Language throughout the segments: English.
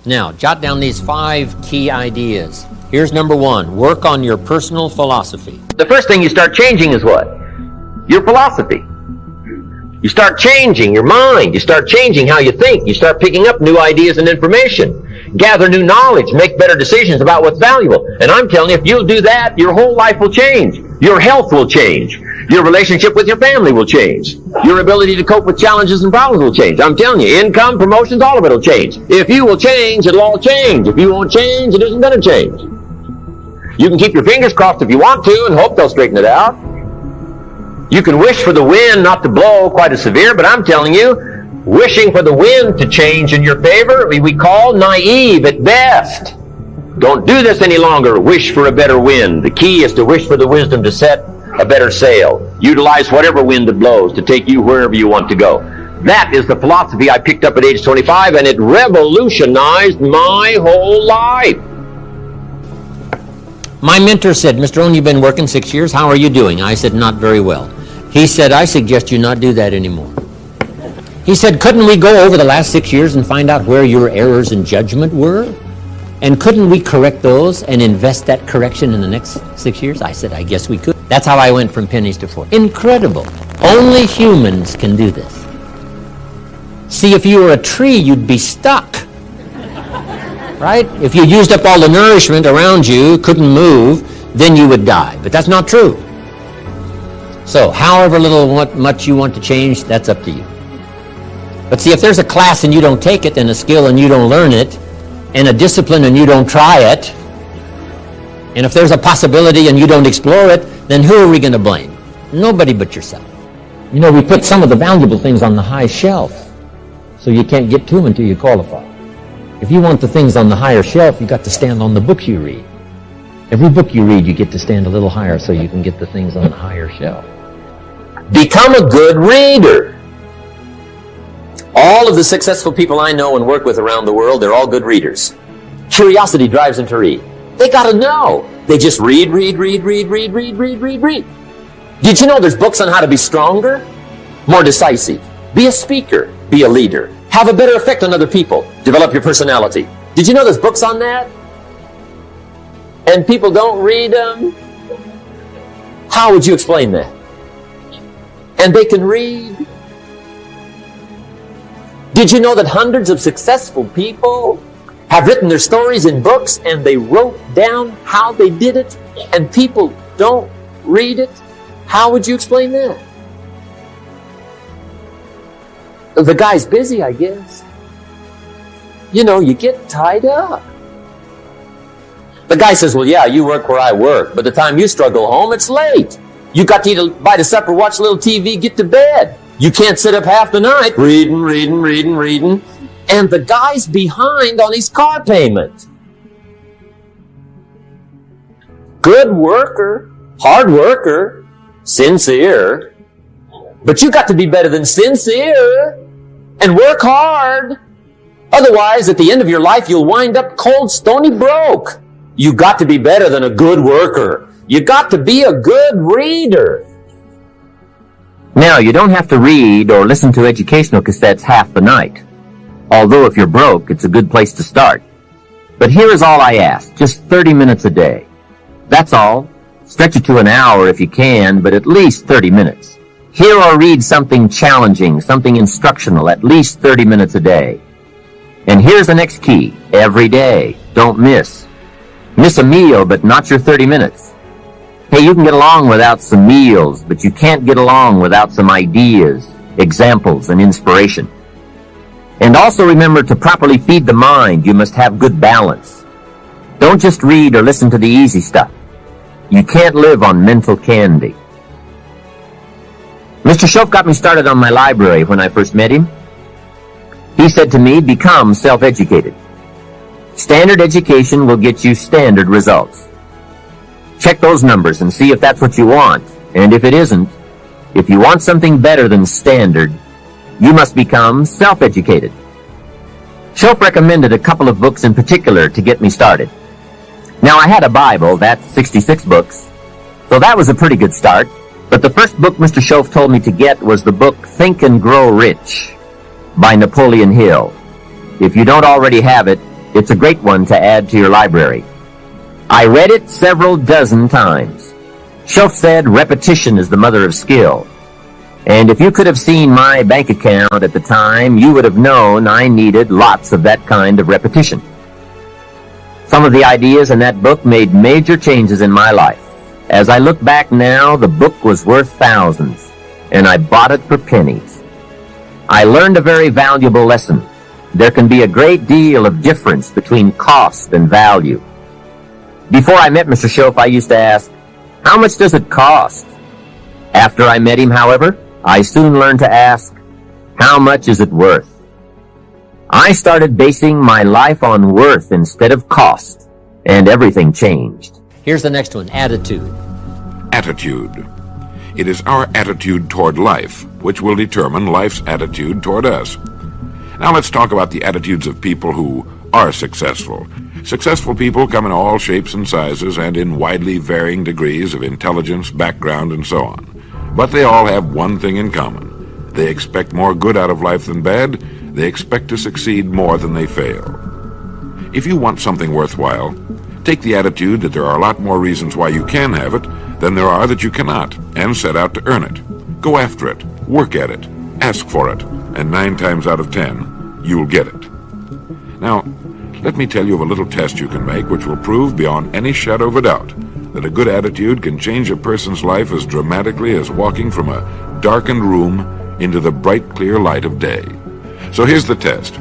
Now, jot down these 5 key ideas. Here's number 1. Work on your personal philosophy. The first thing you start changing is what? Your philosophy. You start changing your mind. You start changing how you think. You start picking up new ideas and information. Gather new knowledge. Make better decisions about what's valuable. And I'm telling you, if you'll do that, your whole life will change. Your health will change. Your relationship with your family will change. Your ability to cope with challenges and problems will change. I'm telling you, income, promotions, all of it will change. If you will change, it'll all change. If you won't change, it isn't going to change. You can keep your fingers crossed if you want to and hope they'll straighten it out. You can wish for the wind not to blow quite as severe, but I'm telling you, wishing for the wind to change in your favor, we call naive at best. Don't do this any longer. Wish for a better wind. The key is to wish for the wisdom to set a better sail. Utilize whatever wind it blows to take you wherever you want to go. That is the philosophy I picked up at age 25, and it revolutionized my whole life. My mentor said, Mr. Rohn, you've been working 6 years. How are you doing? I said, not very well. He said, I suggest you not do that anymore. He said, couldn't we go over the last 6 years and find out where your errors in judgment were? And couldn't we correct those and invest that correction in the next 6 years? I said, I guess we could. That's how I went from pennies to 40. Incredible. Only humans can do this. See, if you were a tree, you'd be stuck. Right? If you used up all the nourishment around you, couldn't move, then you would die. But that's not true. So, however much you want to change, that's up to you. But see, if there's a class and you don't take it, and a skill and you don't learn it, and a discipline and you don't try it, and if there's a possibility and you don't explore it, then who are we going to blame? Nobody but yourself. You know, we put some of the valuable things on the high shelf, so you can't get to them until you qualify. If you want the things on the higher shelf, you've got to stand on the books you read. Every book you read, you get to stand a little higher so you can get the things on the higher shelf. Become a good reader. All of the successful people I know and work with around the world, they're all good readers. Curiosity drives them to read. They got to know. They just read. Did you know there's books on how to be stronger, more decisive, be a speaker, be a leader, have a better effect on other people, develop your personality? Did you know there's books on that? And people don't read them? How would you explain that? And they can read. Did you know that hundreds of successful people have written their stories in books and they wrote down how they did it and people don't read it? How would you explain that? The guy's busy, I guess. You know, you get tied up. The guy says, well, yeah, you work where I work, but the time you struggle home, it's late. You got to eat a bite of supper, watch a little TV, get to bed. You can't sit up half the night reading. And the guy's behind on his car payment. Good worker, hard worker, sincere. But you got to be better than sincere and work hard. Otherwise, at the end of your life, you'll wind up cold, stony broke. You got to be better than a good worker. You got to be a good reader. Now, you don't have to read or listen to educational cassettes half the night. Although if you're broke, it's a good place to start. But here is all I ask, just 30 minutes a day. That's all. Stretch it to an hour if you can, but at least 30 minutes. Hear or read something challenging, something instructional, at least 30 minutes a day. And here's the next key. Every day. Don't miss. Miss a meal, but not your 30 minutes. Hey, you can get along without some meals, but you can't get along without some ideas, examples, and inspiration. And also remember to properly feed the mind. You must have good balance. Don't just read or listen to the easy stuff. You can't live on mental candy. Mr. Shoaff got me started on my library when I first met him. He said to me, become self-educated. Standard education will get you standard results. Check those numbers and see if that's what you want. And if it isn't, if you want something better than standard, you must become self-educated. Shoaff recommended a couple of books in particular to get me started. Now, I had a Bible, that's 66 books, so that was a pretty good start. But the first book Mr. Shoaff told me to get was the book Think and Grow Rich by Napoleon Hill. If you don't already have it, It's a great one to add to your library. I read it several dozen times. Schultz said repetition is the mother of skill. And if you could have seen my bank account at the time, you would have known I needed lots of that kind of repetition. Some of the ideas in that book made major changes in my life. As I look back now, the book was worth thousands, and I bought it for pennies. I learned a very valuable lesson. There can be a great deal of difference between cost and value. Before I met Mr. Schultz, I used to ask, how much does it cost? After I met him, however, I soon learned to ask, how much is it worth? I started basing my life on worth instead of cost, and everything changed. Here's the next one, attitude. Attitude. It is our attitude toward life which will determine life's attitude toward us. Now let's talk about the attitudes of people who are successful. Successful people come in all shapes and sizes and in widely varying degrees of intelligence, background, and so on. But they all have one thing in common. They expect more good out of life than bad. They expect to succeed more than they fail. If you want something worthwhile, take the attitude that there are a lot more reasons why you can have it than there are that you cannot, and set out to earn it. Go after it, work at it, ask for it, and 9 times out of 10, you'll get it. Now, let me tell you of a little test you can make which will prove beyond any shadow of a doubt that a good attitude can change a person's life as dramatically as walking from a darkened room into the bright, clear light of day. So here's the test.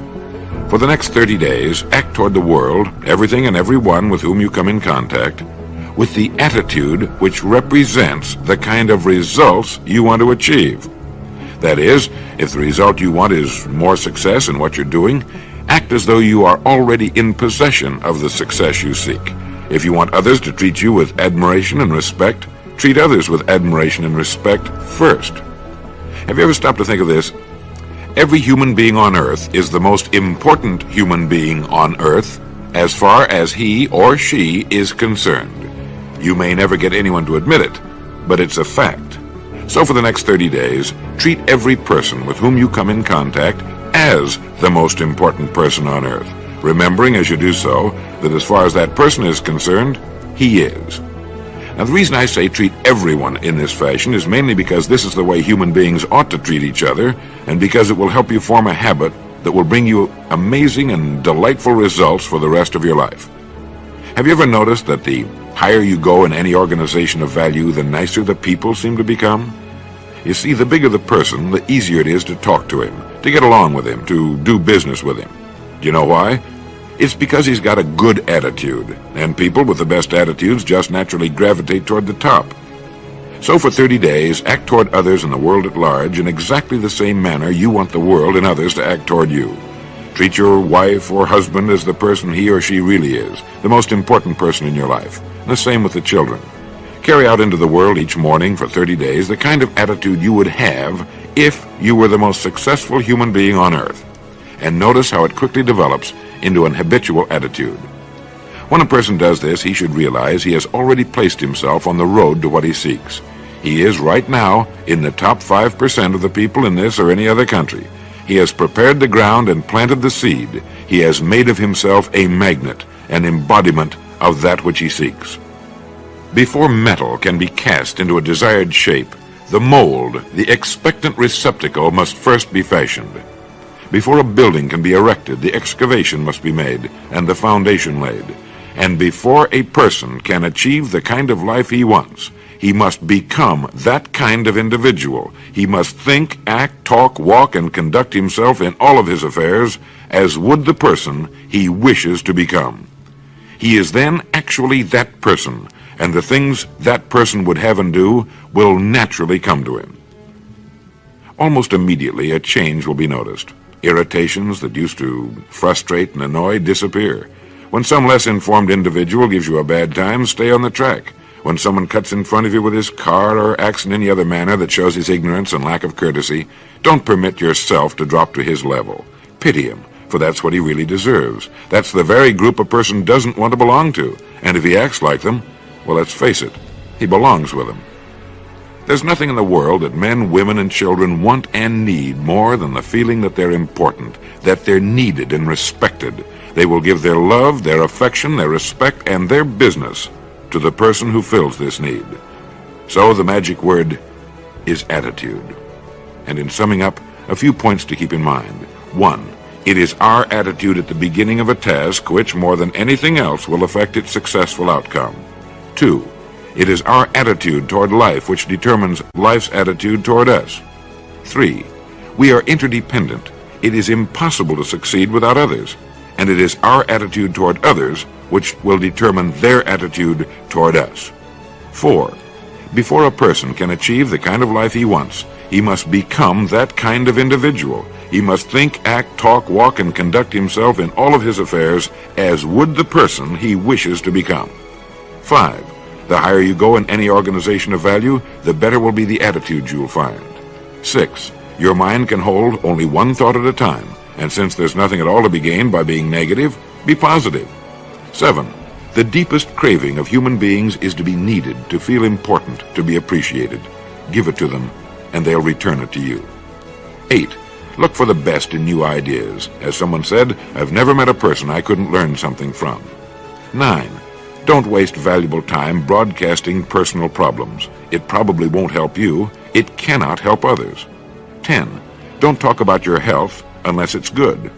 For the next 30 days, act toward the world, everything and everyone with whom you come in contact, with the attitude which represents the kind of results you want to achieve. That is, if the result you want is more success in what you're doing, act as though you are already in possession of the success you seek. If you want others to treat you with admiration and respect, treat others with admiration and respect first. Have you ever stopped to think of this? Every human being on earth is the most important human being on earth as far as he or she is concerned. You may never get anyone to admit it, but it's a fact. So for the next 30 days, treat every person with whom you come in contact as the most important person on earth, remembering as you do so that as far as that person is concerned, he is. Now, the reason I say treat everyone in this fashion is mainly because this is the way human beings ought to treat each other, and because it will help you form a habit that will bring you amazing and delightful results for the rest of your life. Have you ever noticed that the higher you go in any organization of value, the nicer the people seem to become? You see, the bigger the person, the easier it is to talk to him, to get along with him, to do business with him. Do you know why? It's because he's got a good attitude, and people with the best attitudes just naturally gravitate toward the top. So for 30 days, act toward others and the world at large in exactly the same manner you want the world and others to act toward you. Treat your wife or husband as the person he or she really is, the most important person in your life. The same with the children. Carry out into the world each morning for 30 days the kind of attitude you would have if you were the most successful human being on earth. And notice how it quickly develops into an habitual attitude. When a person does this, he should realize he has already placed himself on the road to what he seeks. He is right now in the top 5% of the people in this or any other country. He has prepared the ground and planted the seed. He has made of himself a magnet, an embodiment of that which he seeks. Before metal can be cast into a desired shape, the mold, the expectant receptacle, must first be fashioned. Before a building can be erected, the excavation must be made and the foundation laid. And before a person can achieve the kind of life he wants, he must become that kind of individual. He must think, act, talk, walk, and conduct himself in all of his affairs as would the person he wishes to become. He is then actually that person, and the things that person would have and do will naturally come to him. Almost immediately, a change will be noticed. Irritations that used to frustrate and annoy disappear. When some less informed individual gives you a bad time, stay on the track. When someone cuts in front of you with his car or acts in any other manner that shows his ignorance and lack of courtesy, don't permit yourself to drop to his level. Pity him, for that's what he really deserves. That's the very group a person doesn't want to belong to, and if he acts like them, well, let's face it, he belongs with them. There's nothing in the world that men, women, and children want and need more than the feeling that they're important, that they're needed and respected, They will give their love, their affection, their respect, and their business to the person who fills this need. So the magic word is attitude. And in summing up, a few points to keep in mind. 1. It is our attitude at the beginning of a task which, more than anything else, will affect its successful outcome. 2. It is our attitude toward life which determines life's attitude toward us. 3. We are interdependent. It is impossible to succeed without others. And it is our attitude toward others which will determine their attitude toward us. 4. Before a person can achieve the kind of life he wants, he must become that kind of individual. He must think, act, talk, walk, and conduct himself in all of his affairs as would the person he wishes to become. 5. The higher you go in any organization of value, the better will be the attitudes you'll find. 6. Your mind can hold only one thought at a time, and since there's nothing at all to be gained by being negative, be positive. 7. The deepest craving of human beings is to be needed, to feel important, to be appreciated. Give it to them, and they'll return it to you. 8. Look for the best in new ideas. As someone said, I've never met a person I couldn't learn something from. 9. Don't waste valuable time broadcasting personal problems. It probably won't help you. It cannot help others. 10. Don't talk about your health unless it's good.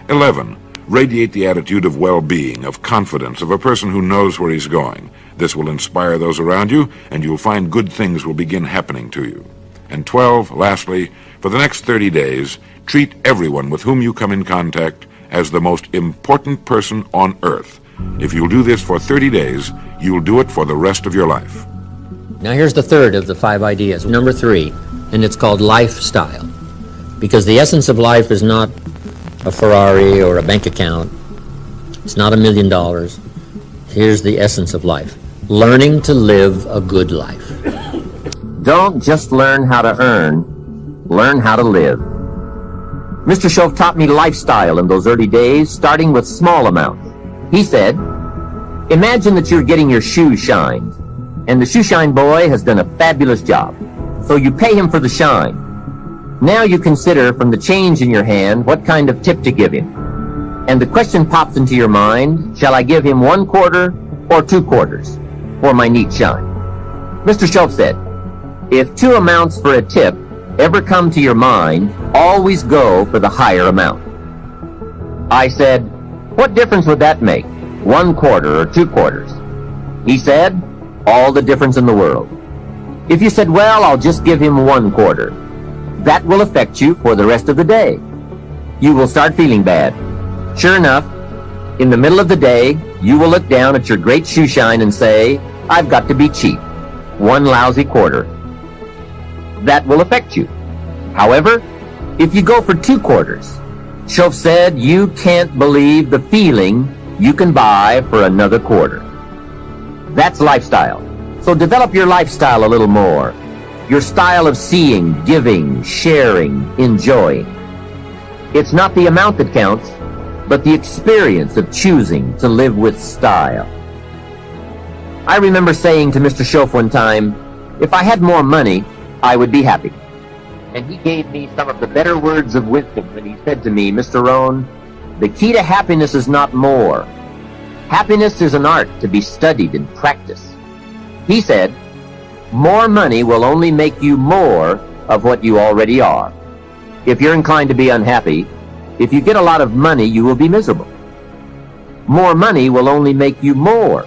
11. Radiate the attitude of well-being, of confidence, of a person who knows where he's going. This will inspire those around you, and you'll find good things will begin happening to you. And 12, lastly, for the next 30 days, treat everyone with whom you come in contact as the most important person on earth. If you'll do this for 30 days, you'll do it for the rest of your life. Now here's the third of the 5 ideas, number 3, and it's called lifestyle. Because the essence of life is not a Ferrari or a bank account. It's not $1 million. Here's the essence of life. Learning to live a good life. Don't just learn how to earn, learn how to live. Mr. Schoaf taught me lifestyle in those early days, starting with small amounts. He said, imagine that you're getting your shoes shined, and the shoe shine boy has done a fabulous job. So you pay him for the shine. Now you consider from the change in your hand what kind of tip to give him. And the question pops into your mind, shall I give him 1 quarter or 2 quarters for my neat shine? Mr. Schoaf said, if 2 amounts for a tip ever come to your mind, always go for the higher amount. I said, what difference would that make, 1 quarter or 2 quarters? He said, all the difference in the world. If you said, well, I'll just give him 1 quarter, that will affect you for the rest of the day. You will start feeling bad. Sure enough, in the middle of the day, you will look down at your great shoe shine and say, I've got to be cheap. 1 lousy quarter. That will affect you. However, if you go for 2 quarters, Schoaf said you can't believe the feeling you can buy for another quarter. That's lifestyle. So develop your lifestyle a little more. Your style of seeing, giving, sharing, enjoying. It's not the amount that counts, but the experience of choosing to live with style. I remember saying to Mr. Schoaf one time, if I had more money, I would be happy. And he gave me some of the better words of wisdom when he said to me, Mr. Rohn, the key to happiness is not more. Happiness is an art to be studied and practiced. He said, more money will only make you more of what you already are. If you're inclined to be unhappy, if you get a lot of money, you will be miserable. More money will only make you more.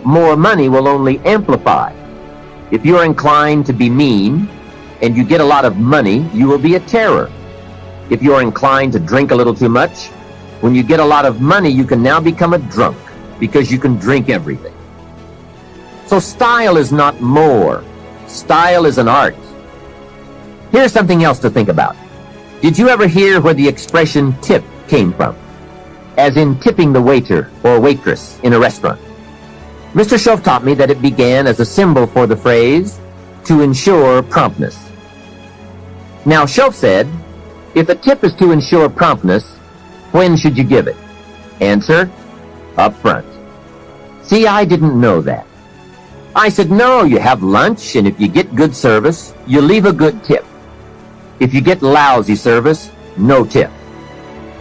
More money will only amplify. If you're inclined to be mean, and you get a lot of money, you will be a terror. If you're inclined to drink a little too much, when you get a lot of money, you can now become a drunk, because you can drink everything. So style is not more. Style is an art. Here's something else to think about. Did you ever hear where the expression tip came from? As in tipping the waiter or waitress in a restaurant. Mr. Schoaf taught me that it began as a symbol for the phrase, to ensure promptness. Now, Schoaf said, if a tip is to ensure promptness, when should you give it? Answer, up front. See, I didn't know that. I said, no, you have lunch, and if you get good service, you leave a good tip. If you get lousy service, no tip.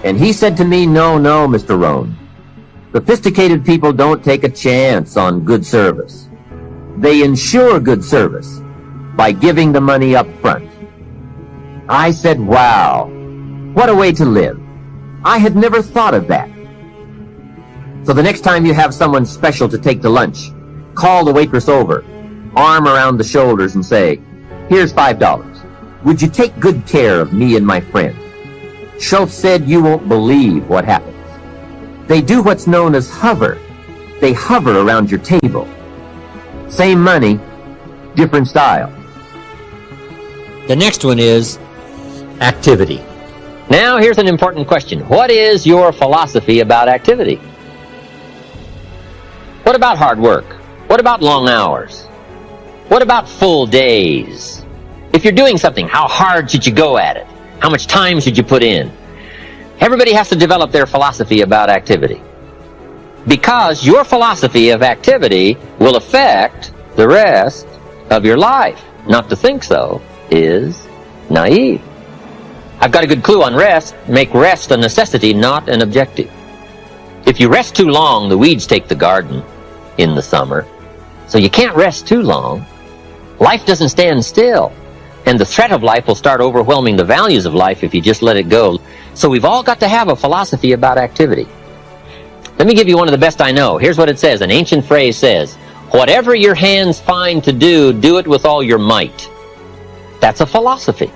And he said to me, no, Mr. Rohn. Sophisticated people don't take a chance on good service. They ensure good service by giving the money up front. I said, wow, what a way to live. I had never thought of that. So the next time you have someone special to take to lunch, call the waitress over, arm around the shoulders and say, here's $5. Would you take good care of me and my friend? Schultz said you won't believe what happens. They do what's known as hover. They hover around your table. Same money, different style. The next one is activity. Now here's an important question. What is your philosophy about activity? What about hard work? What about long hours? What about full days? If you're doing something, how hard should you go at it? How much time should you put in? Everybody has to develop their philosophy about activity. Because your philosophy of activity will affect the rest of your life. Not to think so is naive. I've got a good clue on rest. Make rest a necessity, not an objective. If you rest too long, the weeds take the garden in the summer. So you can't rest too long. Life doesn't stand still. And the threat of life will start overwhelming the values of life if you just let it go. So we've all got to have a philosophy about activity. Let me give you one of the best I know. Here's what it says. An ancient phrase says, whatever your hands find to do, do it with all your might. That's a philosophy.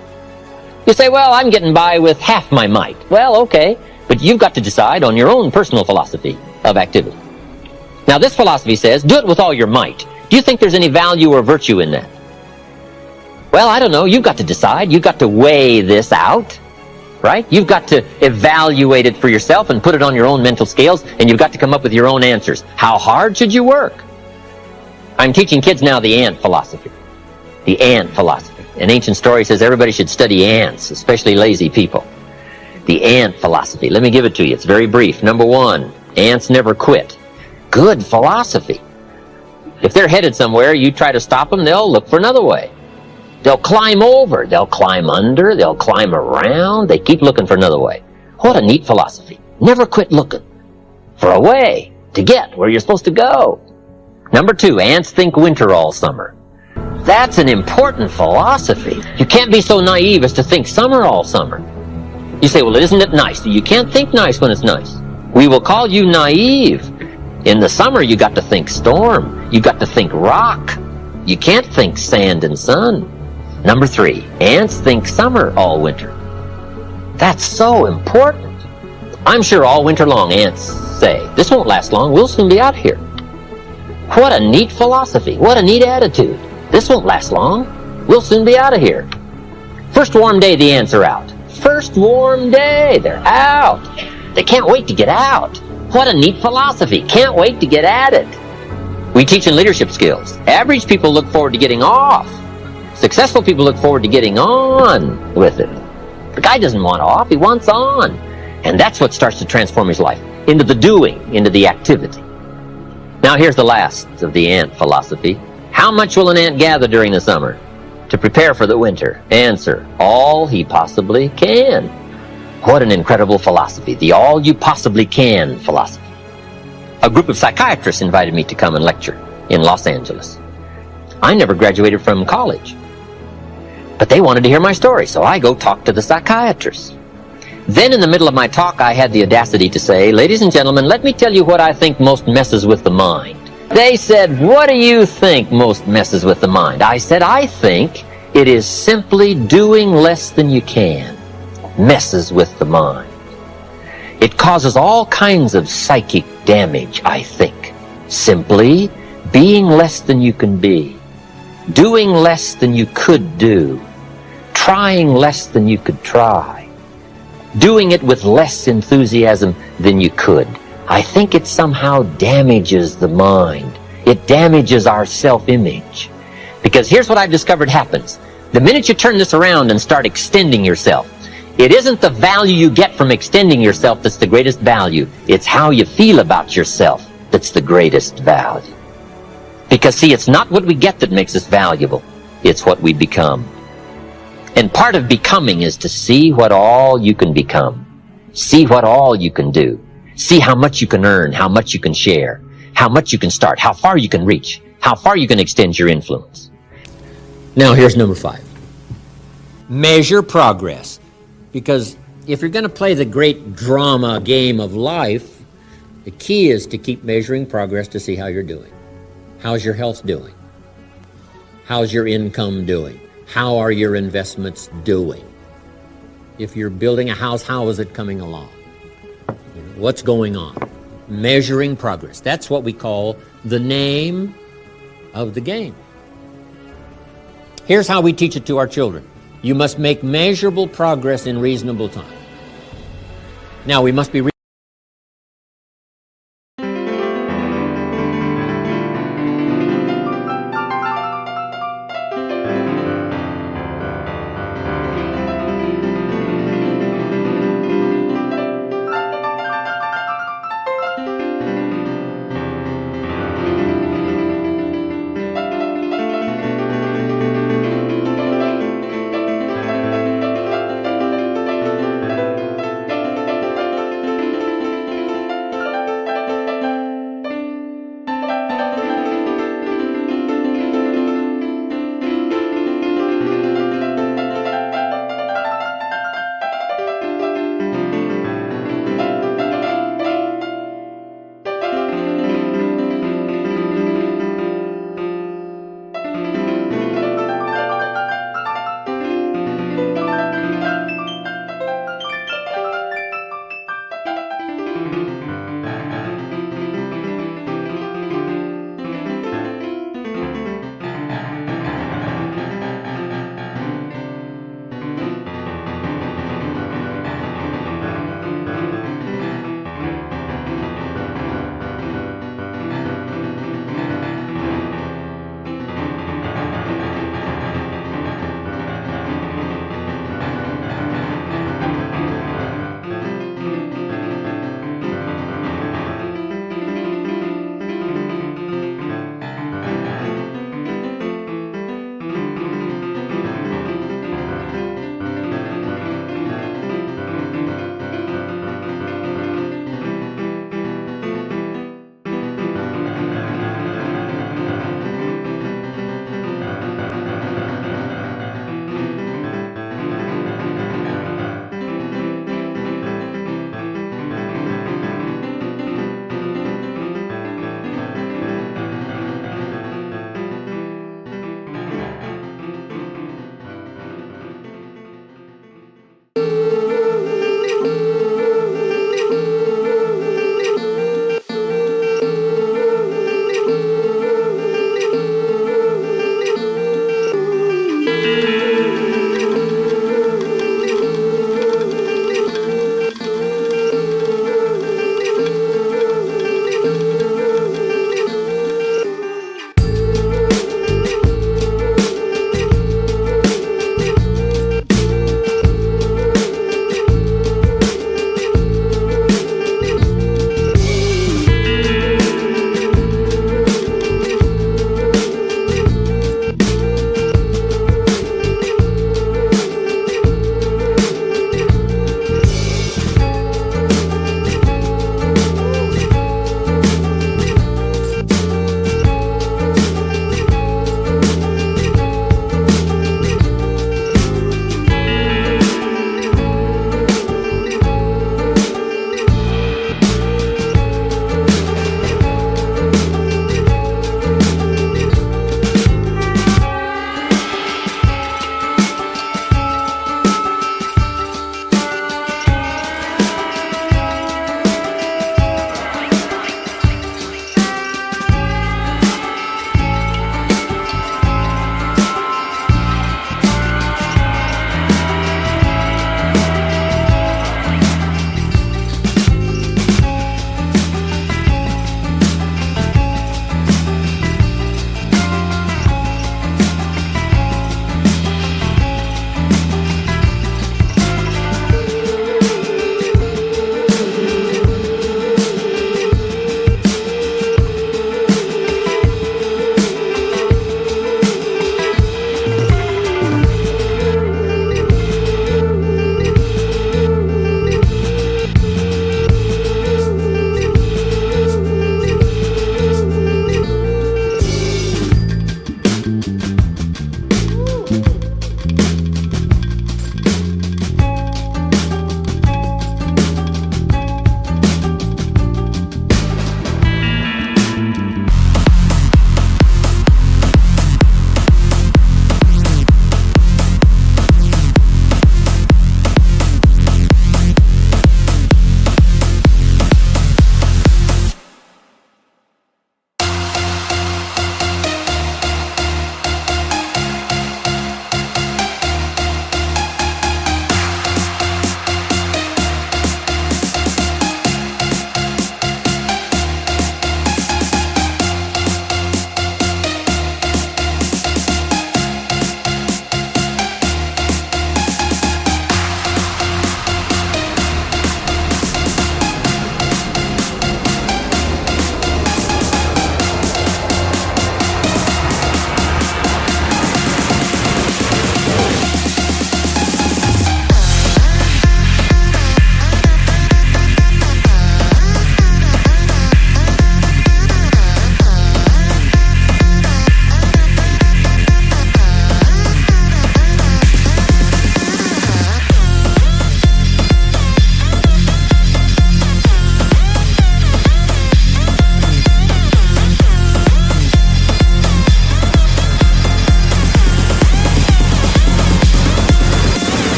You say, well, I'm getting by with half my might. Well, okay, but you've got to decide on your own personal philosophy of activity. Now, this philosophy says, do it with all your might. Do you think there's any value or virtue in that? Well, I don't know. You've got to decide. You've got to weigh this out, right? You've got to evaluate it for yourself and put it on your own mental scales, and you've got to come up with your own answers. How hard should you work? I'm teaching kids now the ant philosophy. The ant philosophy. An ancient story says everybody should study ants, especially lazy people. The ant philosophy. Let me give it to you. It's very brief. Number one, ants never quit. Good philosophy. If they're headed somewhere, you try to stop them, they'll look for another way. They'll climb over, they'll climb under, they'll climb around, they keep looking for another way. What a neat philosophy. Never quit looking for a way to get where you're supposed to go. Number two, ants think winter all summer. That's an important philosophy. You can't be so naive as to think summer all summer. You say, well, isn't it nice? You can't think nice when it's nice. We will call you naive. In the summer, you got to think storm. You got to think rock. You can't think sand and sun. Number three, ants think summer all winter. That's so important. I'm sure all winter long ants say, this won't last long, we'll soon be out here. What a neat philosophy. What a neat attitude. This won't last long, we'll soon be out of here. First warm day, the ants are out. First warm day, they're out. They can't wait to get out. What a neat philosophy. Can't wait to get at it. We teach in leadership skills. Average people look forward to getting off. Successful people look forward to getting on with it. The guy doesn't want off, he wants on. And that's what starts to transform his life into the doing, into the activity. Now here's the last of the ant philosophy. How much will an ant gather during the summer to prepare for the winter? Answer, all he possibly can. What an incredible philosophy, the all you possibly can philosophy. A group of psychiatrists invited me to come and lecture in Los Angeles. I never graduated from college, but they wanted to hear my story, so I go talk to the psychiatrists. Then in the middle of my talk, I had the audacity to say, ladies and gentlemen, let me tell you what I think most messes with the mind. They said, what do you think most messes with the mind? I said, I think it is simply doing less than you can. Messes with the mind. It causes all kinds of psychic damage, I think. Simply being less than you can be. Doing less than you could do. Trying less than you could try. Doing it with less enthusiasm than you could. I think it somehow damages the mind. It damages our self-image. Because here's what I've discovered happens. The minute you turn this around and start extending yourself, it isn't the value you get from extending yourself that's the greatest value. It's how you feel about yourself that's the greatest value. Because, see, it's not what we get that makes us valuable. It's what we become. And part of becoming is to see what all you can become. See what all you can do. See how much you can earn, how much you can share, how much you can start, how far you can reach, how far you can extend your influence. Now here's number 5. Measure progress. Because if you're going to play the great drama game of life, the key is to keep measuring progress to see how you're doing. How's your health doing? How's your income doing? How are your investments doing? If you're building a house, how is it coming along? What's going on? Measuring progress. That's what we call the name of the game. Here's how we teach it to our children. You must make measurable progress in reasonable time. Now, we must be